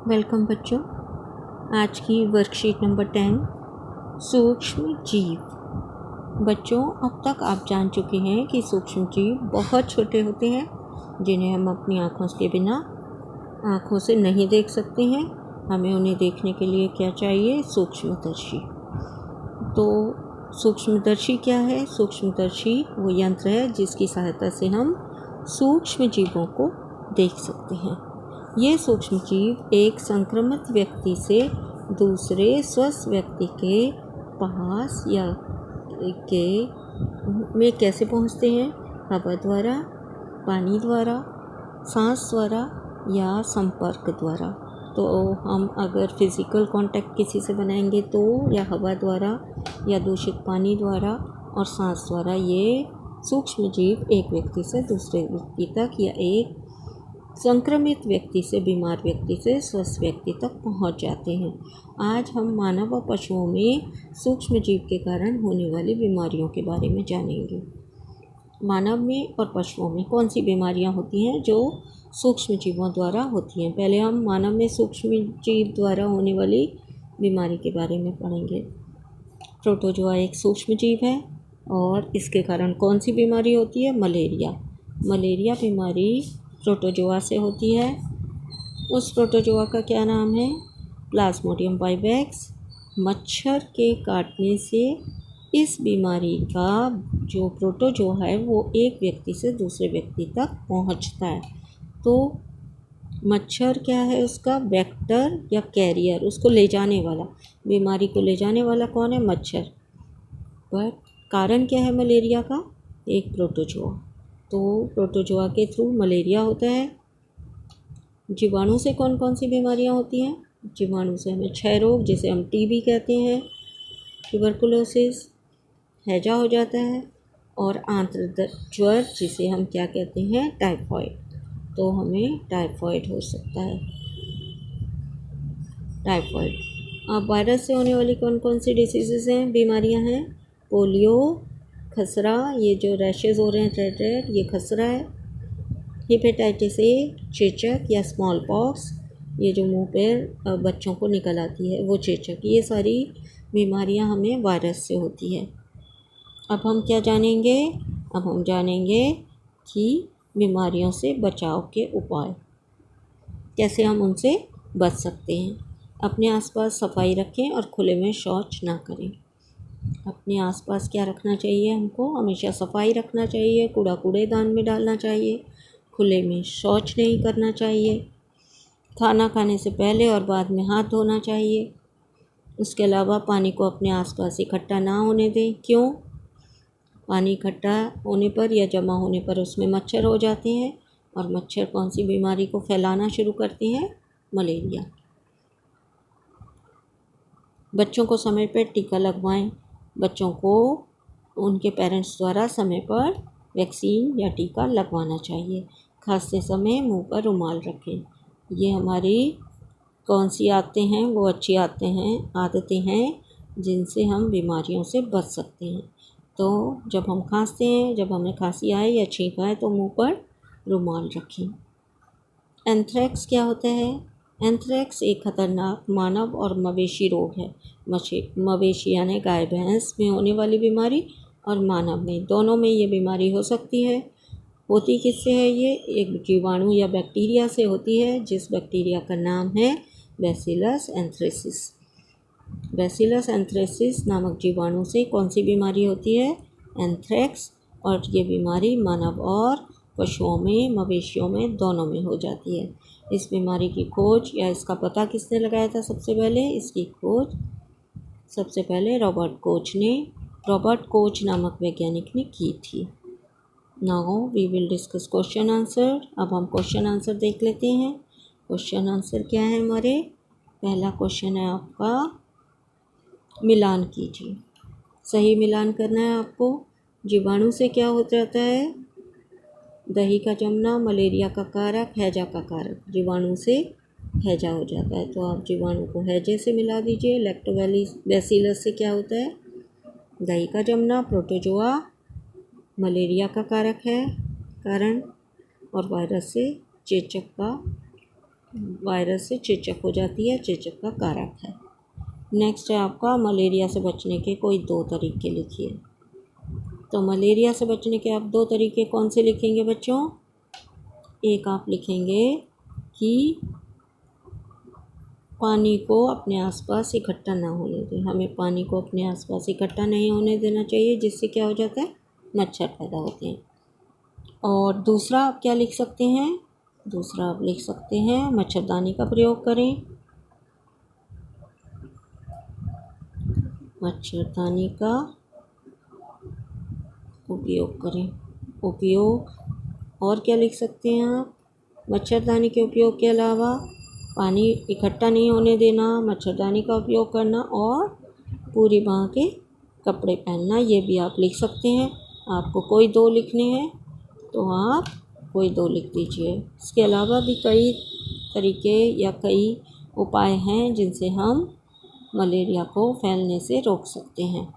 Welcome बच्चों। आज की वर्कशीट नंबर 10 सूक्ष्म जीव। बच्चों, अब तक आप जान चुके हैं कि सूक्ष्म जीव बहुत छोटे होते हैं जिन्हें हम अपनी आँखों से नहीं देख सकते हैं। हमें उन्हें देखने के लिए क्या चाहिए? सूक्ष्मदर्शी। तो सूक्ष्मदर्शी क्या है? सूक्ष्मदर्शी वो यंत्र है जिसकी सहायता से हम सूक्ष्म जीवों को देख सकते हैं। ये सूक्ष्म जीव एक संक्रमित व्यक्ति से दूसरे स्वस्थ व्यक्ति के पास या के में कैसे पहुंचते हैं? हवा द्वारा, पानी द्वारा, सांस द्वारा या संपर्क द्वारा। तो हम अगर फिज़िकल कांटेक्ट किसी से बनाएंगे तो या हवा द्वारा या दूषित पानी द्वारा और सांस द्वारा ये सूक्ष्म जीव एक व्यक्ति से दूसरे व्यक्ति तक या एक संक्रमित व्यक्ति से बीमार व्यक्ति से स्वस्थ व्यक्ति तक पहुंच जाते हैं। आज हम मानव और पशुओं में सूक्ष्म जीव के कारण होने वाली बीमारियों के बारे में जानेंगे। मानव में और पशुओं में कौन सी बीमारियां होती हैं जो सूक्ष्म जीवों द्वारा होती हैं? पहले हम मानव में सूक्ष्म जीव द्वारा होने वाली बीमारी के बारे में पढ़ेंगे। प्रोटोजोआ एक सूक्ष्म जीव है और इसके कारण कौन सी बीमारी होती है? मलेरिया बीमारी प्रोटोजोआ से होती है। उस प्रोटोजोआ का क्या नाम है? Plasmodium vivax. मच्छर के काटने से इस बीमारी का जो प्रोटोजोआ है वो एक व्यक्ति से दूसरे व्यक्ति तक पहुंचता है। तो मच्छर क्या है? उसका वेक्टर या कैरियर, उसको ले जाने वाला, बीमारी को ले जाने वाला कौन है? मच्छर। पर कारण क्या है मलेरिया का? एक प्रोटोजोआ। तो प्रोटोजोआ के थ्रू मलेरिया होता है। जीवाणु से कौन कौन सी बीमारियां होती हैं? जीवाणु से हमें क्षय रोग, जिसे हम टीबी कहते हैं, ट्यूबरकुलोसिस, हैजा हो जाता है, और आंत्र ज्वर, जिसे हम क्या कहते हैं? टाइफॉइड। तो हमें टाइफॉइड हो सकता है। अब वायरस से होने वाली कौन कौन सी डिसीज़ेज़ हैं, बीमारियां हैं? पोलियो, खसरा, ये जो रैशेज़ हो रहे हैं रेड, ये खसरा है। हेपेटाइटिस ए, चेचक या स्मॉल पॉक्स, ये जो मुंह पर बच्चों को निकल आती है वो चेचक। ये सारी बीमारियां हमें वायरस से होती है। अब हम क्या जानेंगे? अब हम जानेंगे कि बीमारियों से बचाव के उपाय, कैसे हम उनसे बच सकते हैं। अपने आसपास सफाई रखें और खुले में शौच ना करें। अपने आसपास क्या रखना चाहिए? हमको हमेशा सफाई रखना चाहिए, कूड़ा कूड़ेदान में डालना चाहिए, खुले में शौच नहीं करना चाहिए, खाना खाने से पहले और बाद में हाथ धोना चाहिए। उसके अलावा पानी को अपने आसपास इकट्ठा ना होने दें। क्यों? पानी इकट्ठा होने पर या जमा होने पर उसमें मच्छर हो जाते हैं और मच्छर कौन सी बीमारी को फैलाना शुरू करते हैं? मलेरिया। बच्चों को समय पर टीका लगवाएं। बच्चों को उनके पेरेंट्स द्वारा समय पर वैक्सीन या टीका लगवाना चाहिए। खांसते समय मुंह पर रुमाल रखें। ये हमारी कौन सी आदतें हैं? वो अच्छी आदतें हैं जिनसे हम बीमारियों से बच सकते हैं। तो जब हम खांसते हैं, जब हमें खांसी आए या छींक आए तो मुंह पर रुमाल रखें। एंथ्रेक्स क्या होता है? एंथ्रेक्स एक खतरनाक मानव और मवेशी रोग है। मवेशी यानी गाय भैंस में होने वाली बीमारी और मानव में, दोनों में ये बीमारी हो सकती है। होती किससे है ये? एक जीवाणु या बैक्टीरिया से होती है, जिस बैक्टीरिया का नाम है बैसिलस एंथ्रेसिस। बैसिलस एंथ्रेसिस नामक जीवाणु से कौन सी बीमारी होती है? एंथ्रेक्स। और ये बीमारी मानव और पशुओं में, मवेशियों में, दोनों में हो जाती है। इस बीमारी की खोज या इसका पता किसने लगाया था सबसे पहले? इसकी खोज सबसे पहले रॉबर्ट कोच नामक वैज्ञानिक ने की थी। Now we will discuss question answer. अब हम क्वेश्चन आंसर देख लेते हैं। क्वेश्चन आंसर क्या है हमारे? पहला क्वेश्चन है आपका, मिलान कीजिए। सही मिलान करना है आपको। जीवाणु से क्या हो जाता है? दही का जमना, मलेरिया का कारक, हैजा का कारक। जीवाणु से हैजा हो जाता है, तो आप जीवाणु को हैजे से मिला दीजिए। लैक्टोबैसिलस से क्या होता है? दही का जमना। प्रोटोजोआ मलेरिया का कारक है, कारण, और वायरस से चेचक का वायरस से चेचक हो जाती है, चेचक का कारक है। नेक्स्ट है आपका मलेरिया से बचने के कोई 2 तरीके लिखिए। तो मलेरिया से बचने के आप 2 तरीके कौन से लिखेंगे बच्चों? एक आप लिखेंगे कि पानी को अपने आसपास इकट्ठा ना होने दें, हमें पानी को अपने आसपास इकट्ठा नहीं होने देना चाहिए, जिससे क्या हो जाता है, मच्छर पैदा होते हैं। और दूसरा आप क्या लिख सकते हैं? दूसरा आप लिख सकते हैं मच्छरदानी का प्रयोग करें। मच्छरदानी का उपयोग करें। उपयोग और क्या लिख सकते हैं आप? मच्छरदानी के उपयोग के अलावा पानी इकट्ठा नहीं होने देना, मच्छरदानी का उपयोग करना और पूरी बाँह के कपड़े पहनना, ये भी आप लिख सकते हैं। आपको कोई 2 लिखने हैं तो आप कोई 2 लिख दीजिए। इसके अलावा भी कई तरीके या कई उपाय हैं जिनसे हम मलेरिया को फैलने से रोक सकते हैं।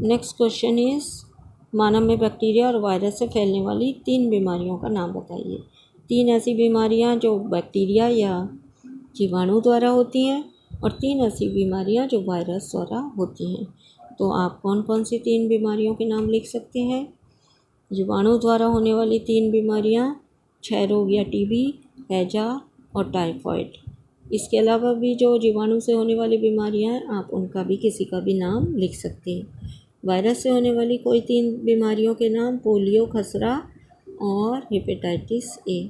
नेक्स्ट क्वेश्चन इज़ मानव में बैक्टीरिया और वायरस से फैलने वाली 3 बीमारियों का नाम बताइए। 3 ऐसी बीमारियां जो बैक्टीरिया या जीवाणु द्वारा होती हैं और 3 ऐसी बीमारियां जो वायरस द्वारा होती हैं। तो आप कौन कौन सी 3 बीमारियों के नाम लिख सकते हैं? जीवाणु द्वारा होने वाली 3 बीमारियां क्षय रोग या टीबी, हैजा और टाइफॉइड। इसके अलावा भी जो जीवाणु से होने वाली बीमारियां हैं, आप उनका भी किसी का भी नाम लिख सकते हैं। वायरस से होने वाली कोई 3 बीमारियों के नाम पोलियो, खसरा और हेपेटाइटिस ए,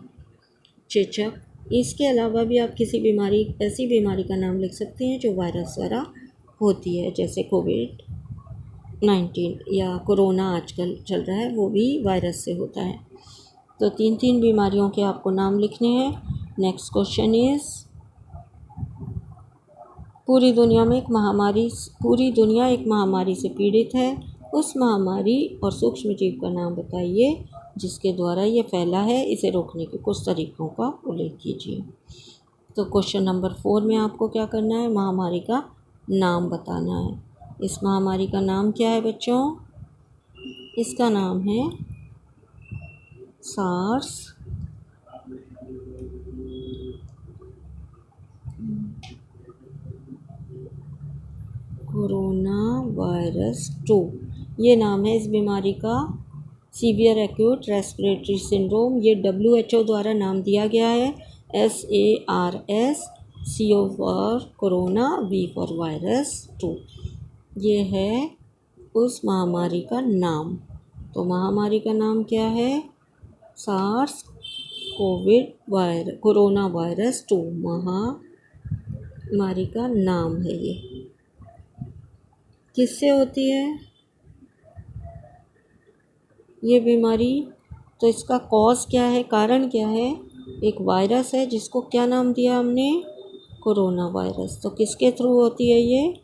चेचक। इसके अलावा भी आप किसी बीमारी, ऐसी बीमारी का नाम लिख सकते हैं जो वायरस द्वारा होती है, जैसे कोविड-19 या कोरोना आजकल चल रहा है, वो भी वायरस से होता है। तो 3 बीमारियों के आपको नाम लिखने हैं। नेक्स्ट क्वेश्चन इज़ पूरी दुनिया एक महामारी से पीड़ित है। उस महामारी और सूक्ष्म जीव का नाम बताइए जिसके द्वारा ये फैला है। इसे रोकने के कुछ तरीकों का उल्लेख कीजिए। तो क्वेश्चन नंबर 4 में आपको क्या करना है? महामारी का नाम बताना है। इस महामारी का नाम क्या है बच्चों? इसका नाम है सार्स कोरोना वायरस 2, ये नाम है इस बीमारी का। सीवियर एक्यूट रेस्पिरेटरी सिंड्रोम, ये WHO द्वारा नाम दिया गया है। SARS, CO for corona, V for virus 2, ये है उस महामारी का नाम। तो महामारी का नाम क्या है? सार्स कोरोना वायरस 2 महामारी का नाम है। ये किससे होती है ये बीमारी? तो इसका कॉज क्या है, कारण क्या है? एक वायरस है जिसको क्या नाम दिया हमने? Corona virus. तो किसके थ्रू होती है ये?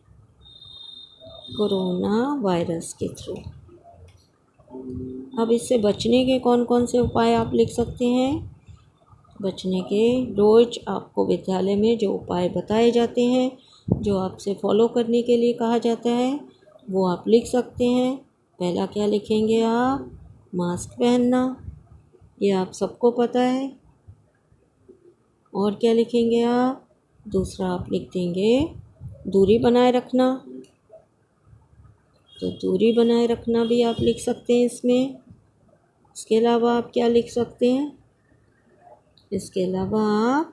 कोरोना वायरस के थ्रू। अब इससे बचने के कौन कौन से उपाय आप लिख सकते हैं? बचने के रोज आपको विद्यालय में जो उपाय बताए जाते हैं, जो आपसे फॉलो करने के लिए कहा जाता है, वो आप लिख सकते हैं। पहला क्या लिखेंगे आप? मास्क पहनना, ये आप सबको पता है। और क्या लिखेंगे आप? दूसरा आप लिख देंगे दूरी बनाए रखना। तो दूरी बनाए रखना भी आप लिख सकते हैं इसमें। इसके अलावा आप क्या लिख सकते हैं? इसके अलावा आप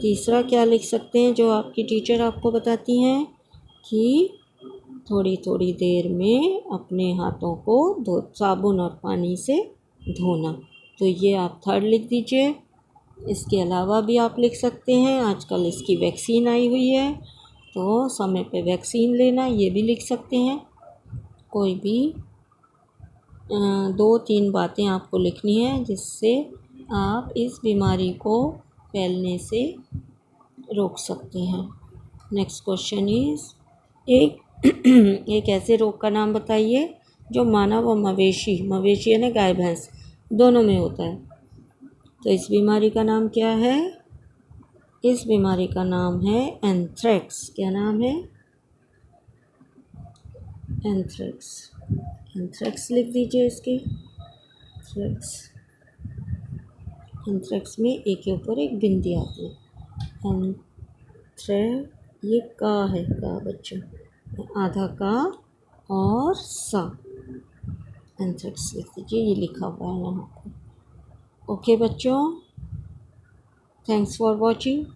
तीसरा क्या लिख सकते हैं जो आपकी टीचर आपको बताती हैं कि थोड़ी थोड़ी देर में अपने हाथों को साबुन और पानी से धोना। तो ये आप थर्ड लिख दीजिए। इसके अलावा भी आप लिख सकते हैं आजकल इसकी वैक्सीन आई हुई है, तो समय पे वैक्सीन लेना, ये भी लिख सकते हैं। कोई भी 2-3 बातें आपको लिखनी है जिससे आप इस बीमारी को फैलने से रोक सकते हैं। नेक्स्ट क्वेश्चन इज़ एक ऐसे रोग का नाम बताइए जो मानव और मवेशी यानी गाय भैंस दोनों में होता है। तो इस बीमारी का नाम क्या है? इस बीमारी का नाम है एंथ्रेक्स। क्या नाम है? एंथ्रेक्स। एंथ्रेक्स लिख दीजिए इसकी। एंथ्रेक्स एंथ्रेक्स में ए के ऊपर एक बिंदी आती है। एंथ्रे ये का है, का बच्चों, आधा का और सा, एंथ्रेक्स लिख दीजिए, ये लिखा हुआ है यहाँ पर। ओके बच्चों, थैंक्स फॉर वॉचिंग।